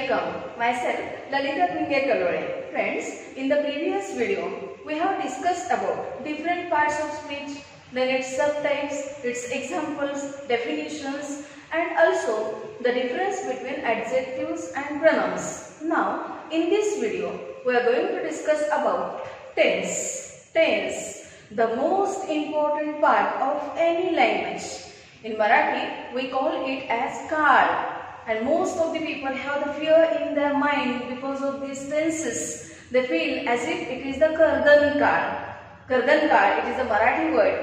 Welcome, myself Lalita Pinge Kalore. Friends, in the previous video, we have discussed about different parts of speech, then its subtypes, its examples, definitions, and also the difference between adjectives and pronouns. Now, in this video, we are going to discuss about tense. Tense, the most important part of any language. In Marathi, we call it as kaal. And most of the people have the fear in their mind because of these tenses. They feel as if it is the kardan kaal. Kardan kaal, it is a Marathi word.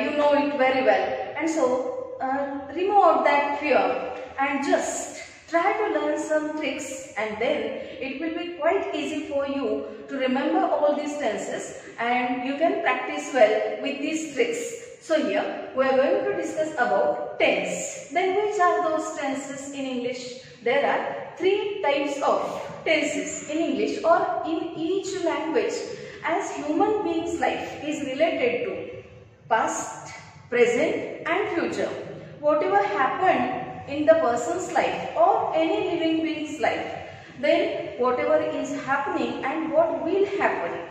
You know it very well. And so, remove out that fear and just try to learn some tricks, and then it will be quite easy for you to remember all these tenses, and you can practice well with these tricks. So here we are going to discuss about tense. Then which are those tenses in English? There are three types of tenses in English or in each language, as human beings' life is related to past, present and future. Whatever happened in the person's life or any living being's life, then whatever is happening and what will happen.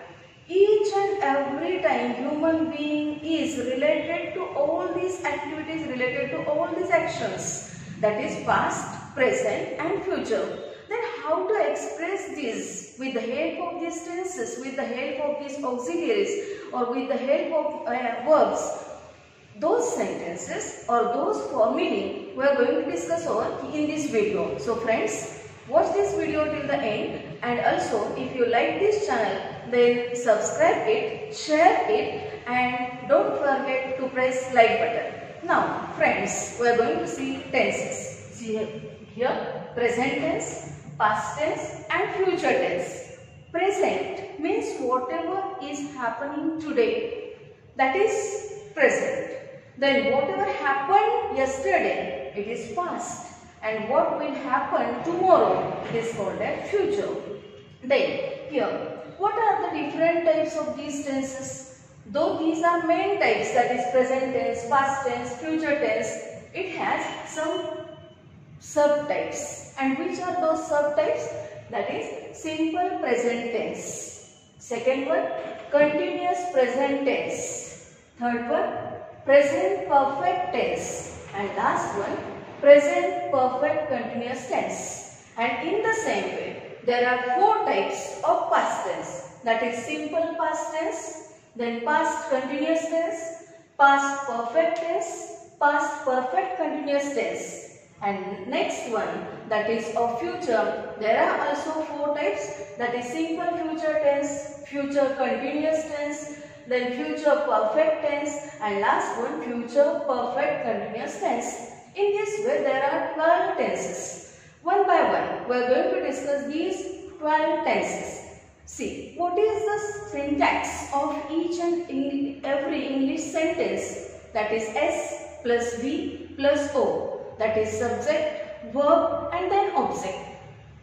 Each and every time human being is related to all these activities, related to all these actions, that is past, present and future. Then how to express this with the help of these tenses, with the help of these auxiliaries or with the help of verbs? Those sentences or those formulae we are going to discuss over in this video. So friends, watch this video till the end, and also if you like this channel, then subscribe it, share it, and don't forget to press like button. Now friends, we are going to see tenses. See here, present tense, past tense and future tense. Present means whatever is happening today, that is present. Then whatever happened yesterday, it is past. And what will happen tomorrow, it is called as future. Then here, what are the different types of these tenses? Though these are main types, that is present tense, past tense, future tense, it has some subtypes. And which are those subtypes? That is simple present tense. Second one, continuous present tense. Third one, present perfect tense. And last one, present perfect continuous tense. And in the same way, there are four types of past tense. That is simple past tense, then past continuous tense, past perfect tense, past perfect continuous tense. And next one, that is of future, there are also four types. That is simple future tense, future continuous tense, then future perfect tense, and last one, future perfect continuous tense. In this way, there are 12 tenses. One by one, we are going to discuss these 12 tenses. See, what is the syntax of each and every English sentence? That is S plus V plus O. That is subject, verb and then object.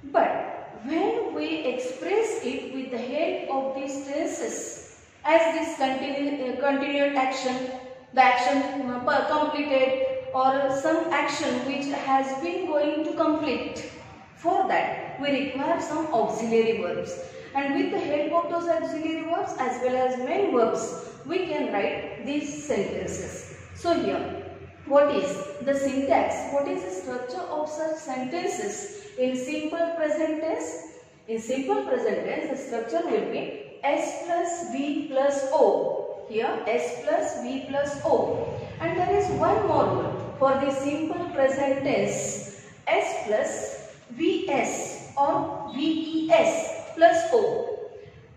But when we express it with the help of these tenses, as this continued action, the action completed, or some action which has been going to complete, for that we require some auxiliary verbs. And with the help of those auxiliary verbs as well as main verbs, we can write these sentences. So here, what is the syntax? What is the structure of such sentences in simple present tense? In simple present tense, the structure will be S plus V plus O. Here, S plus V plus O. And there is one more rule for the simple present tense. S plus Vs or Ves plus O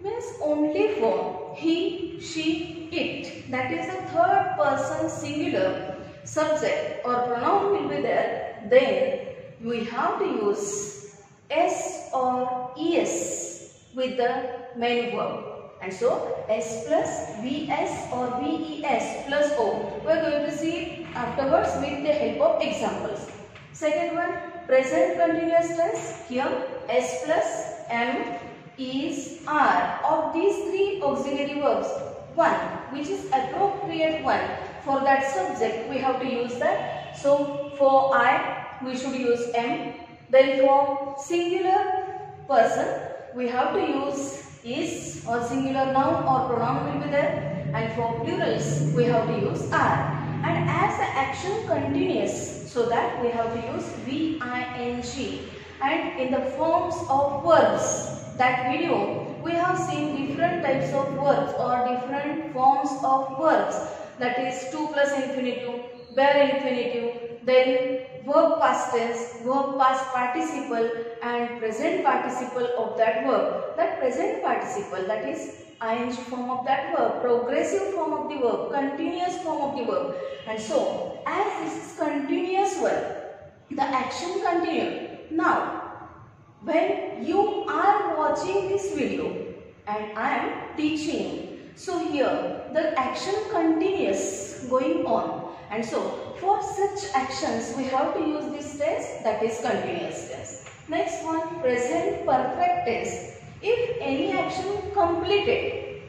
means only for he, she, it. That is the third person singular subject or pronoun will be there. Then we have to use S or Es with the main verb. And so S plus Vs or Ves plus O. We are going to see it afterwards with the help of examples. Second one, present continuous tense. Here S plus M, is, are. Of these three auxiliary verbs, one which is appropriate one for that subject, we have to use that. So for I, we should use M. Then for singular person, we have to use is or singular noun or pronoun will be there, and for plurals we have to use are. And as the action continues, so that we have to use VING. And in the forms of verbs, that video we have seen different types of verbs or different forms of verbs, that is to plus infinitive, bare infinitive, then verb past tense, verb past participle and present participle of that verb. That present participle, that is ing form of that verb, progressive form of the verb, continuous form of the verb. And so, as this is continuous verb, the action continues. Now, when you are watching this video and I am teaching, so here the action continues going on. And so, for such actions, we have to use this tense, that is continuous tense. Next one, present perfect tense. If any action completed,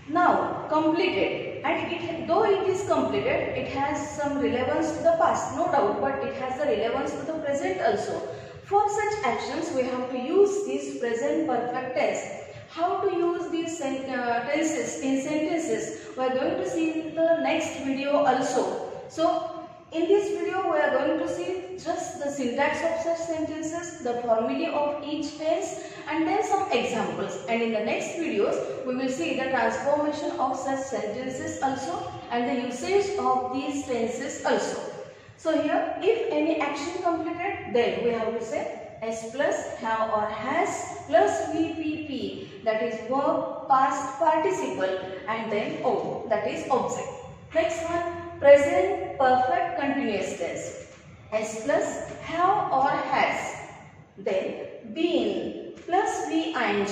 now completed, and though it is completed, it has some relevance to the past, no doubt, but it has the relevance to the present also. For such actions, we have to use this present perfect tense. How to use these tenses in sentences, we are going to see in the next video also. So, in this video, we are going to see just the syntax of such sentences, the formulae of each tense, and then some examples. And in the next videos, we will see the transformation of such sentences also and the usage of these tenses also. So here, if any action completed, then we have to say S plus have or has plus VPP, that is verb past participle, and then O, that is object. Next one, present perfect continuous tense. S plus have or has, then been plus VING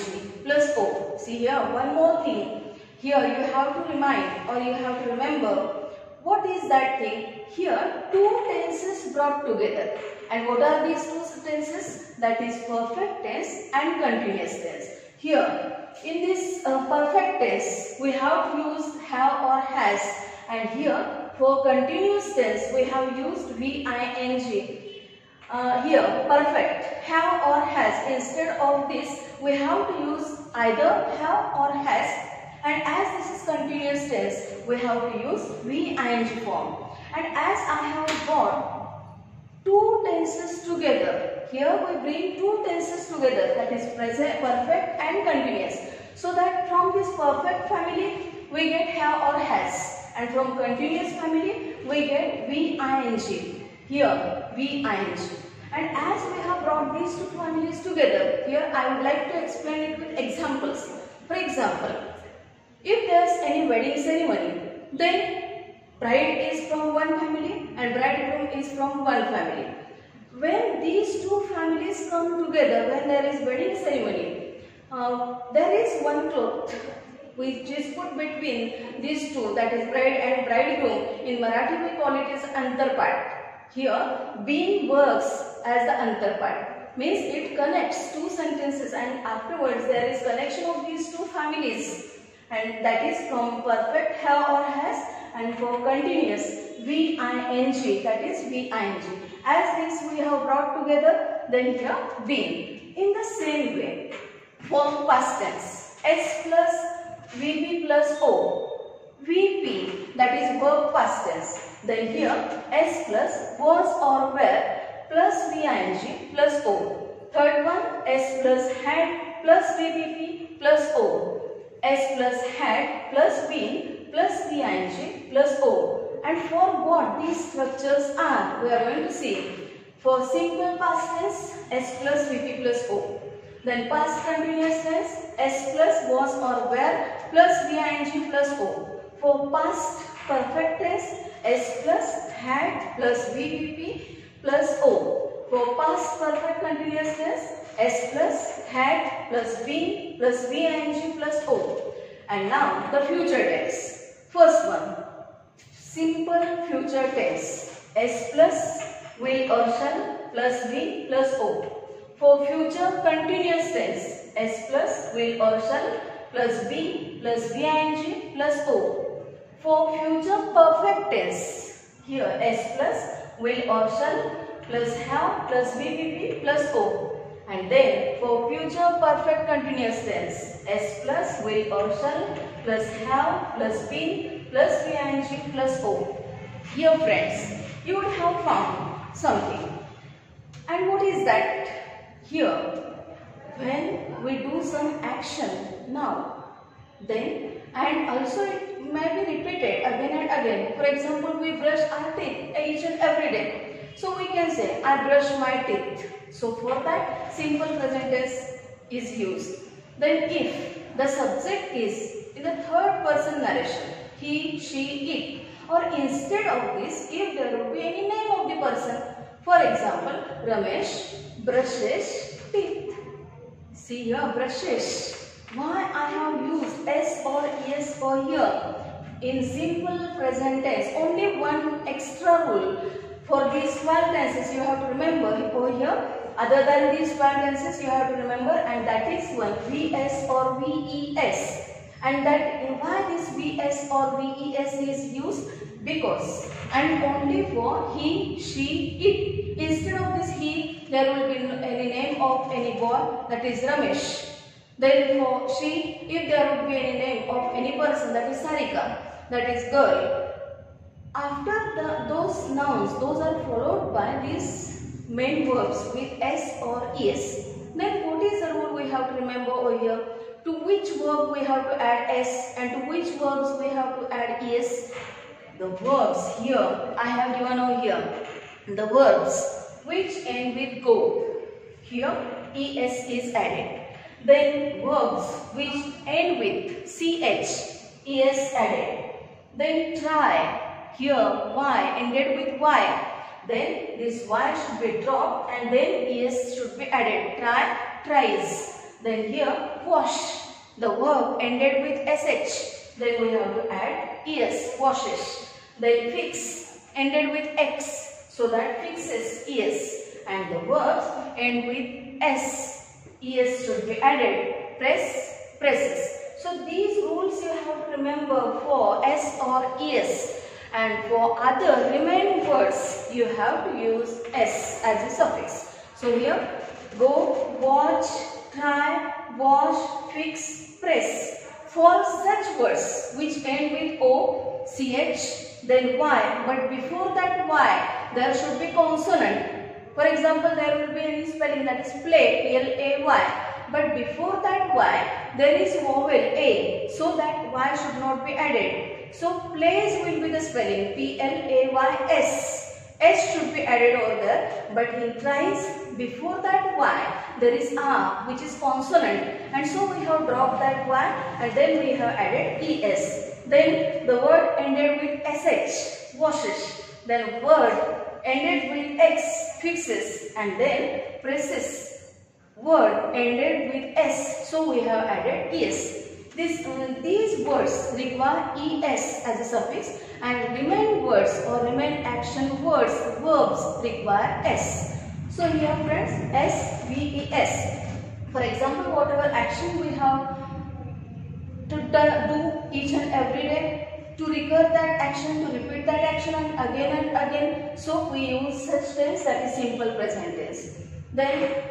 plus O. See here, one more thing. Here you have to remind or you have to remember what is that thing. Here two tenses brought together. And what are these two tenses? That is perfect tense and continuous tense. Here in this perfect tense we have used have or has, and here for continuous tense we have used VING. Here perfect have or has, instead of this we have to use either have or has, and as this is continuous tense we have to use VING form. And as I have brought two tenses together, here we bring two tenses together, that is present perfect and continuous, so that from this perfect family we get have or has, and from continuous family we get VING. Here VING. And as we have brought these two families together, here I would like to explain it with examples. For example, if there is any wedding ceremony, then bride is from one family and bridegroom is from one family. When these two families come together, when there is wedding ceremony, there is one cloth which is put between these two, that is bride and bridegroom. In Marathi we call it as antarpat. Here, being works as the antarpat, means it connects two sentences, and afterwards there is connection of these two families, and that is from perfect have or has, and for continuous VING, that is VING. As this we have brought together, then here been. In the same way, for past tense, S plus VP plus O, VP, that is verb past tense. Then here S plus was or were plus VING plus O. Third one, S plus had plus VPP plus O. S plus had plus been plus VING plus O. And for what these structures are, we are going to see. For simple past tense, S plus VP plus O. Then past continuous tense, S plus was or were plus VING plus O. For past perfect tense, S plus had plus VPP plus O. For past perfect continuous tense, S plus had plus been plus VING plus O. And now the future tense. First one, simple future tense. S plus will or shall plus be plus O. For future continuous tense, S plus will or shall plus be plus VING plus O. For future perfect tense, here S plus will or shall plus have plus VVP plus O. And then for future perfect continuous tense, S plus will or shall plus have plus been plus VING plus O. Here friends, you would have found something. And what is that? Here, when we do some action now, then and also it may be repeated again and again. For example, we brush our teeth each and every day. So we can say, I brush my teeth. So for that, simple present tense is used. Then if the subject is in the third person narration, he, she, it, or instead of this, if there would be any name of the person, for example, Ramesh brushes teeth. See here, brushes. Why I have used S or ES for here? In simple present tense, only one extra rule. For these 12 tenses you have to remember over here. Other than these 12 tenses you have to remember, and that is one VS or VES. And that why this VS or VES is used? Because and only for he, she, it. Instead of this he, there will be any name of any boy, that is Ramesh. Then for she, if there would be any name of any person, that is Sarika, that is girl. After those nouns, those are followed by these main verbs with S or ES. Then what is the rule we have to remember over here? To which verb we have to add S and to which verbs we have to add ES? The verbs here, I have given over here. The verbs which end with go. Here ES is added. Then verbs which end with CH, ES added. Then try. Here Y ended with Y. Then this Y should be dropped and then ES should be added. Try, tries. Then here wash. The verb ended with SH. Then we have to add ES, washes. Then fix ended with X. So that fixes ES. And the verbs end with S. ES should be added. Press, presses. So these rules you have to remember for S or ES. And for other remaining words, you have to use S as a suffix. So here, go, watch, try, wash, fix, press. For such words which end with O, CH, then Y, but before that Y, there should be consonant. For example, there will be any spelling, that is play, P-L-A-Y. But before that Y, there is vowel A, so that Y should not be added. So plays will be the spelling P-L-A-Y-S. S should be added over there, but in tries, before that Y, there is A, which is consonant, and so we have dropped that Y and then we have added ES. Then the word ended with SH, washes. Then word ended with X, fixes, and then presses. Word ended with S, so we have added ES. These words require ES as a suffix, and remain words or remain action words, verbs require S. So here friends, S, V, E, S. For example, whatever action we have to do each and every day, to recur that action, to repeat that action and again. So we use such tense, that is simple present tense. Then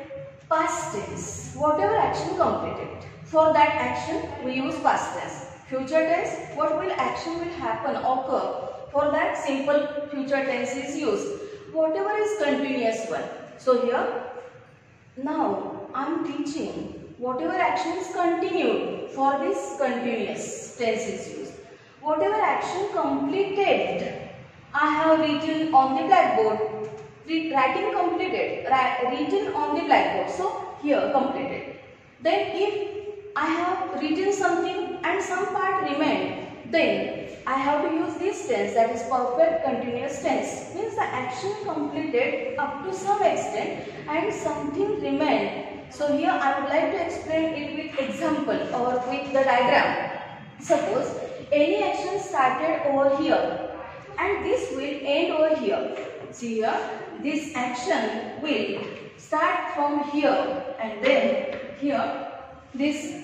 past tense, whatever action completed. For that action, we use past tense. Future tense, what will action will happen, occur. For that, simple future tense is used. Whatever is continuous one. So here, now I am teaching whatever action is continued. For this, continuous tense is used. Whatever action completed, I have written on the blackboard. Writing completed, written on the blackboard. So here, completed. Then if I have written something and some part remained, then I have to use this tense, that is perfect continuous tense. Means the action completed up to some extent and something remained. So here I would like to explain it with example or with the diagram. Suppose any action started over here and this will end over here. See here, this action will start from here and then here. This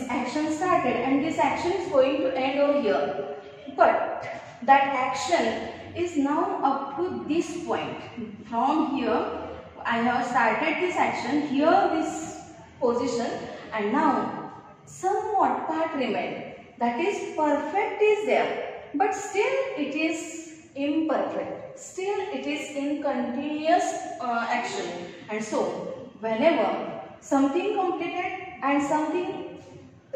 action started and this action is going to end over here. But that action is now up to this point. From here, I have started this action here, this position, and now somewhat part remained. That is, perfect is there, but still it is imperfect. Still it is in continuous action. And so, whenever something completed and something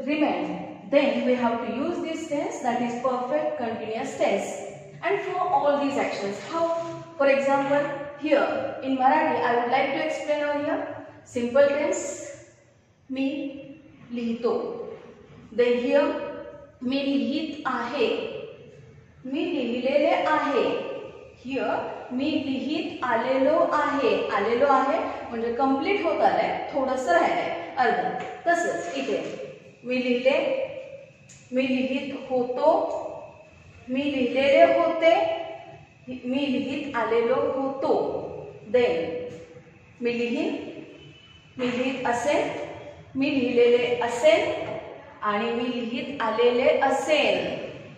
remained, then we have to use this tense, that is perfect continuous tense. And for all these actions, how? For example, here in Marathi, I would like to explain over here. Simple tense, मी लिहितो. Then here, मी लिहित आहे. मी लिहिलेले आहे. Here, मी लिहित आलेलो आहे. आलेलो आहे म्हणजे कंप्लीट होत आलंय, थोडंसं राहिलंय अर्ध. तसंच इथे मी लिहिले, मी लिहित होतो, मी लिहिलेले होते, मी लिहित आलेलो होतो. देन मी लिहित असेल, मी लिहिलेले असेल आणि मी लिहित आलेले असेल.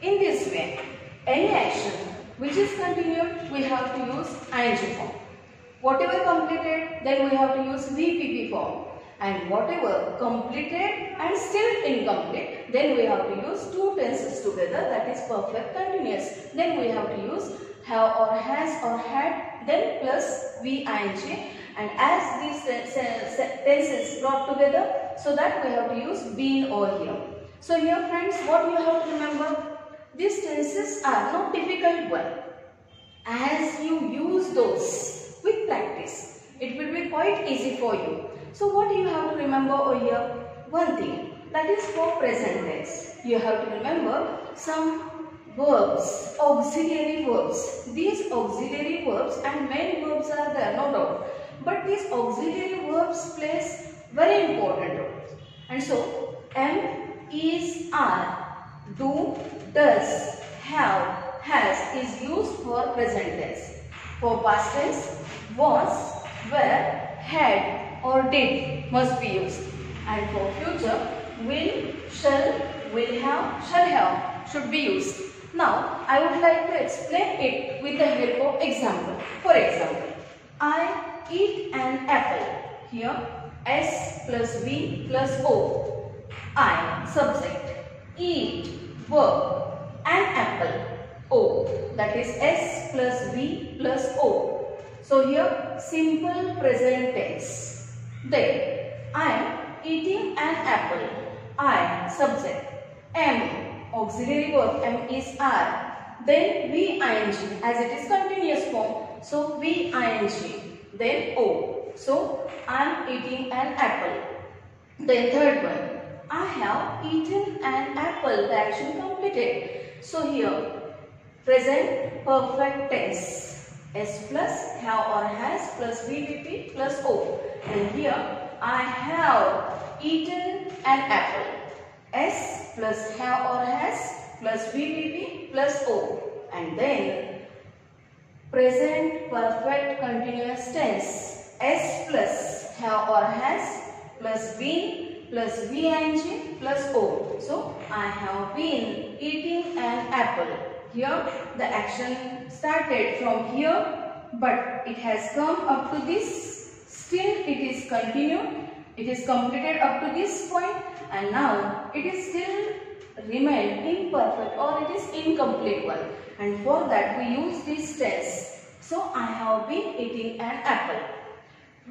In this way, any action which is continued, we have to use ing form. Whatever completed, then we have to use VPP form. And whatever completed and still incomplete, then we have to use two tenses together, that is perfect continuous. Then we have to use have or has or had, then plus VING. And as these tenses brought together, so that we have to use been over here. So here friends, what you have to remember, these tenses are not difficult one. As you use those with practice, it will be quite easy for you. So what you have to remember over here? One thing, that is for present tense. You have to remember some verbs, auxiliary verbs. These auxiliary verbs and main verbs are there, no doubt. But these auxiliary verbs plays very important role. And so, am, is, are, do, does, have, has is used for present tense. For past tense, was, were, had or did must be used. And for future, will, shall, shall have should be used. Now, I would like to explain it with the help of example. For example, I eat an apple. Here, S plus V plus O. I, subject. Eat, verb. An apple, O. That is S plus V plus O. So here, simple present tense. Then, I am eating an apple. I, subject. Am, auxiliary verb. M is are. Then VING, as it is continuous form. So VING. Then O. So I am eating an apple. Then third one, I have eaten an apple. The action completed. So here, present perfect tense. S plus have or has plus VPP plus O. And here, I have eaten an apple. S plus have or has plus VPP plus O. And then, present perfect continuous tense. S plus have or has plus been plus VING plus O. So, I have been eating an apple. Here, the action started from here, but it has come up to this. Still, it is continued. It is completed up to this point, and now it is still remained imperfect or it is incomplete one. And for that, we use this tense. So, I have been eating an apple.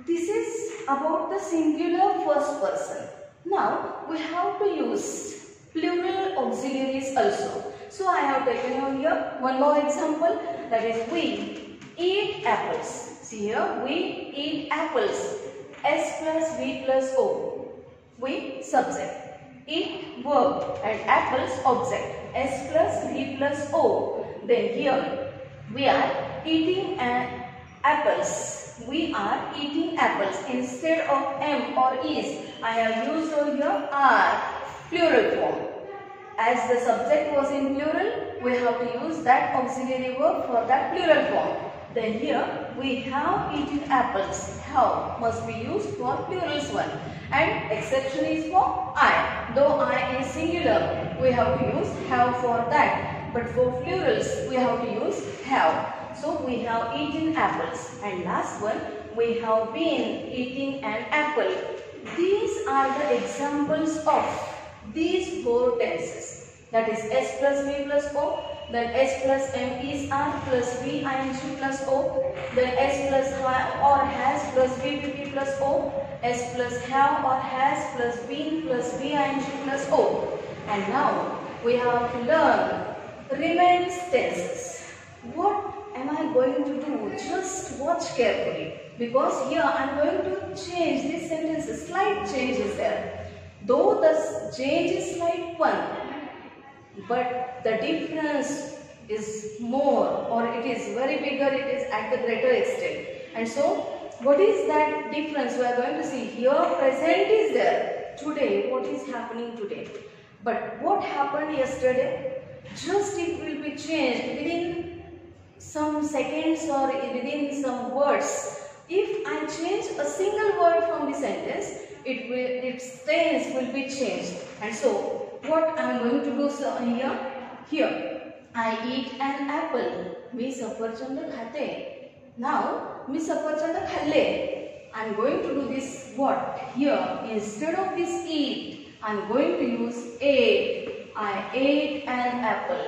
This is about the singular first person. Now, we have to use plural auxiliaries also. So, I have taken over here one more example, that is we eat apples. See here, we eat apples. S plus V plus O. We, subject. Eat, verb, and apples, object. S plus V plus O. Then here, we are eating apples. We are eating apples. Instead of am or is, I have used over here are, plural form. As the subject was in plural, we have to use that auxiliary verb for that plural form. Then here, we have eaten apples. Have must be used for plurals one. And exception is for I. Though I is singular, we have to use have for that. but for plurals we have to use have. So we have eaten apples, and last one, we have been eating an apple. These are the examples of these four tenses. That is S plus V plus O, then S plus M is R plus V ing plus O, then S plus or has plus V PP plus O, S plus have or has plus been plus V ing plus O. And now we have to learn remains tenses. What am I going to do? Just watch carefully, because here I am going to change this sentence. Slight change is there. Though the change is slight one, but the difference is more, or it is very bigger, it is at the greater extent. And so what is that difference? We are going to see here. Present is there. Today, what is happening today? But what happened yesterday? Just it will be changed within some seconds or within some words. If I change a single word from the sentence, its tense will be changed. And so what I am going to do here, I eat an apple. मी सफरचंद खाते. Now मी सफरचंद खाल्ले. I am going to do this what? Here, instead of this eat, I am going to use ate. I ate an apple.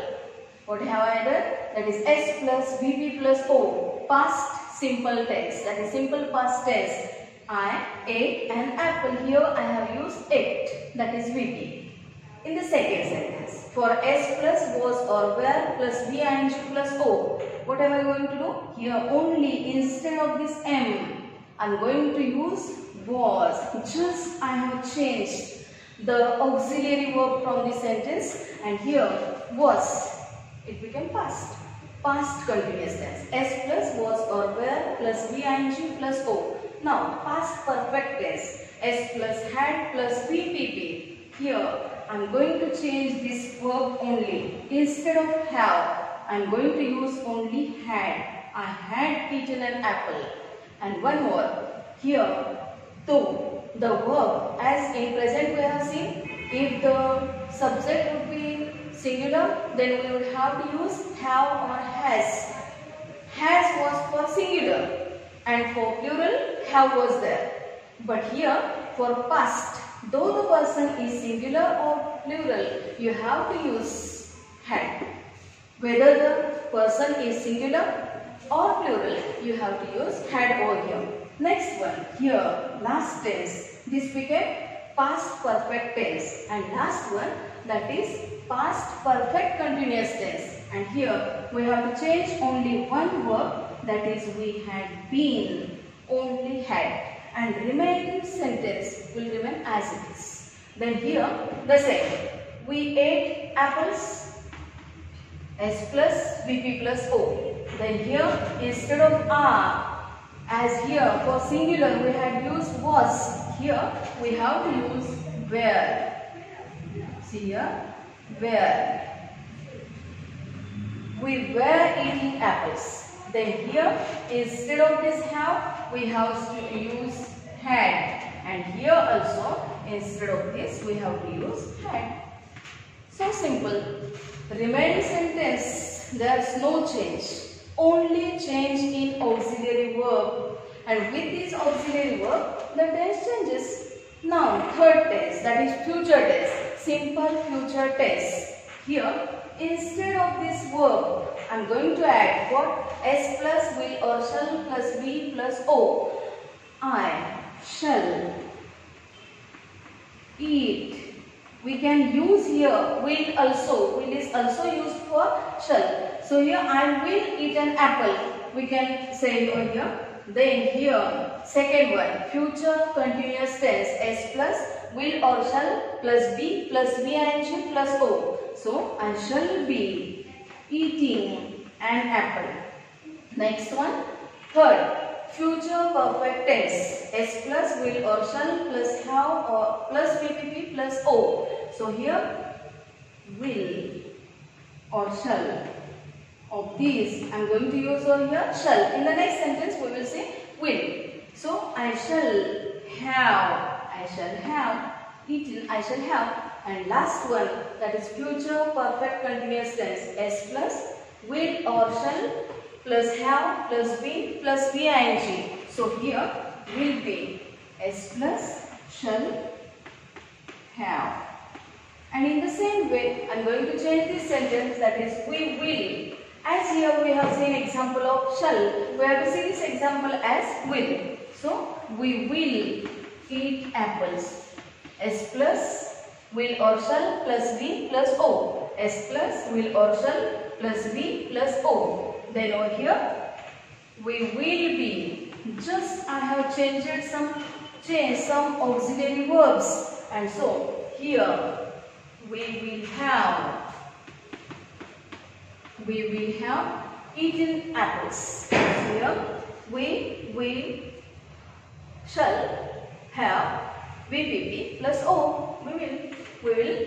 What have I done? That is S plus VP plus O. Past simple tense. That is simple past tense. I ate an apple. Here I have used ate. That is VP. In the second sentence, for S plus was or were plus V ing plus O, what am I going to do? Here only instead of this M, I am going to use was. Just I have changed the auxiliary verb from the sentence, and here was, it became past. Past continuous tense. S plus was or were plus V ing plus O. Now past perfect tense. S plus had plus VPP. Here I am going to change this verb only. Instead of have, I am going to use only had. I had eaten an apple. And one more. Here, though, the verb as in present we have seen, if the subject would be singular, then we would have to use have or has. Has was for singular, and for plural, have was there. But here, for past, though the person is singular or plural, you have to use had. Whether the person is singular or plural, you have to use had over here. Next one, here, last tense. This became past perfect tense. And last one, that is past perfect continuous tense. And here, we have to change only one verb, that is we had been, only had. And remaining sentence will remain as it is. Then here the same. We ate apples. S plus VP plus O. Then here instead of are, as here for singular we had used was. Here we have to use were. See here, were. We were eating apples. Then here instead of this have, we have to use had, and here also instead of this we have to use had. So simple. Remaining sentence, there is no change, only change in auxiliary verb, and with this auxiliary verb the tense changes. Now third tense, that is future tense, simple future tense. Here instead of this verb, I am going to add what? S plus will or shall plus V plus O. I shall eat. We can use here will also. Will is also used for shall. So here I will eat an apple. We can say over here. Then here second one, future continuous tense. S plus will or shall plus B plus V ing plus O. So I shall be eating an apple. Next one, third, future perfect tense. S plus will or shall plus have or plus VPP plus O. So here will or shall. Of these I am going to use over here shall. In the next sentence we will say will. So I shall have eaten, I shall have And last one, that is future perfect continuous tense. S plus will or shall plus have plus be plus ing. So here will be S plus shall have. And in the same way, I am going to change this sentence, that is we will. As here we have seen example of shall, we have to see this example as will. So we will eat apples. S plus will or shall plus be plus o. S plus will or shall plus be plus o. Then over here we will be. Just I have changed some auxiliary verbs, and so here we will have eaten apples. Here we shall have VPP plus O. We will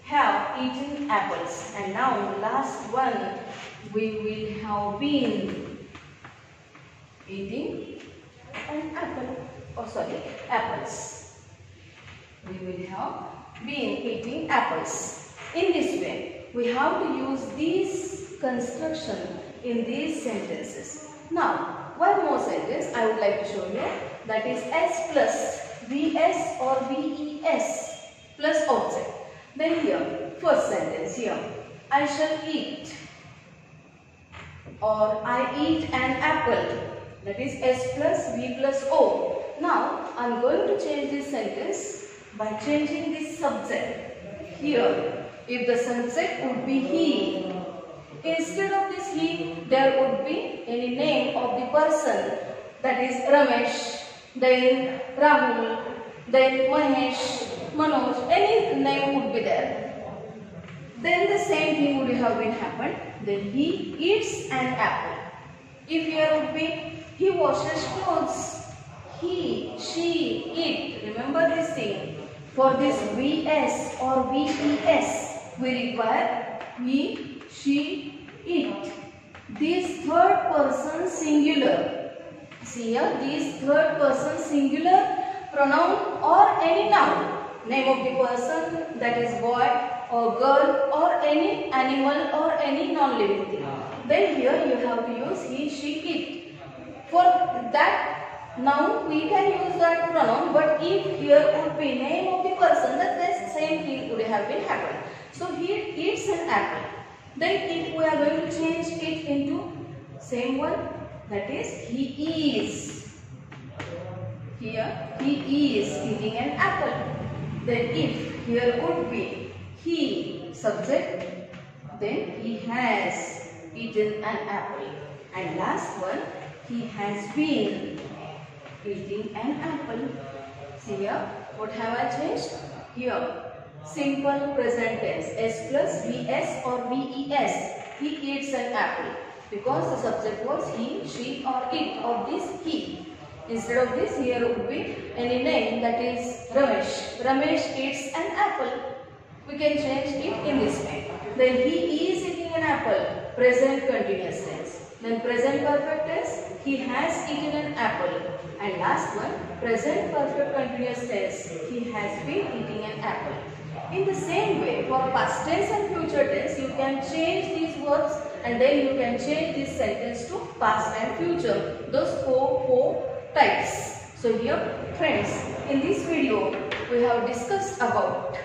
have eaten apples. And now last one, we will have been eating an apple. Apples. We will have been eating apples. In this way, we have to use these construction in these sentences. Now, one more sentence I would like to show you, that is S plus VS or VES plus object. Then here, first sentence here, I shall eat or I eat an apple. That is S plus V plus O. Now, I am going to change this sentence by changing this subject. Here, if the subject would be he, instead of this he, there would be any name of the person, that is Ramesh, then Rahul, then Mahesh, Manoj, any name would be there. Then the same thing would have been happened. Then he eats an apple. If here would be he washes clothes. He, she, it. Remember this thing. For this VS or VES, we require he, she, it. This third person singular. See here, this third person singular pronoun or any noun. Name of the person, that is boy or girl or any animal or any non-living thing. Then here you have to use he, she, it. For that noun we can use that pronoun, but if here would be name of the person, then the same thing would have been happened. So he eats an apple. Then if we are going to change it into same one, that is he is. Here he is eating an apple. Then if here would be he subject, then he has eaten an apple. And last one, he has been eating an apple. See here, what have I changed? Here, simple present tense, S plus VS or VES. He eats an apple. Because the subject was he, she or it, or this he. Instead of this, here would be any name, that is Ramesh. Ramesh eats an apple. We can change it in this way. Then he is eating an apple, present continuous tense. Then present perfect tense, he has eaten an apple. And last one, present perfect continuous tense, he has been eating an apple. In the same way, for past tense and future tense, you can change these verbs and then you can change this sentence to past and future. Those four types. So here, friends, in this video, we have discussed about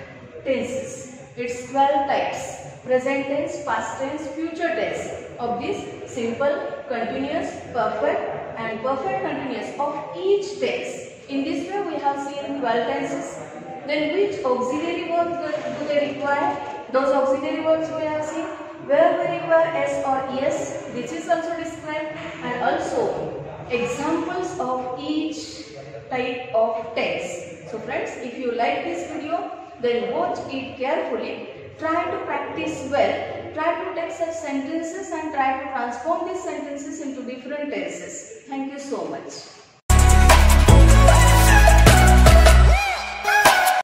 tenses. It's 12 types. Present tense, past tense, future tense of this simple, continuous, perfect and perfect continuous of each tense. In this way, we have seen 12 tenses. Then which auxiliary verbs do they require? Those auxiliary verbs we have seen. Where we require S or ES, which is also described, and also examples of each type of tense. So friends, if you like this video, then watch it carefully. Try to practice well. Try to take such sentences and try to transform these sentences into different tenses. Thank you so much.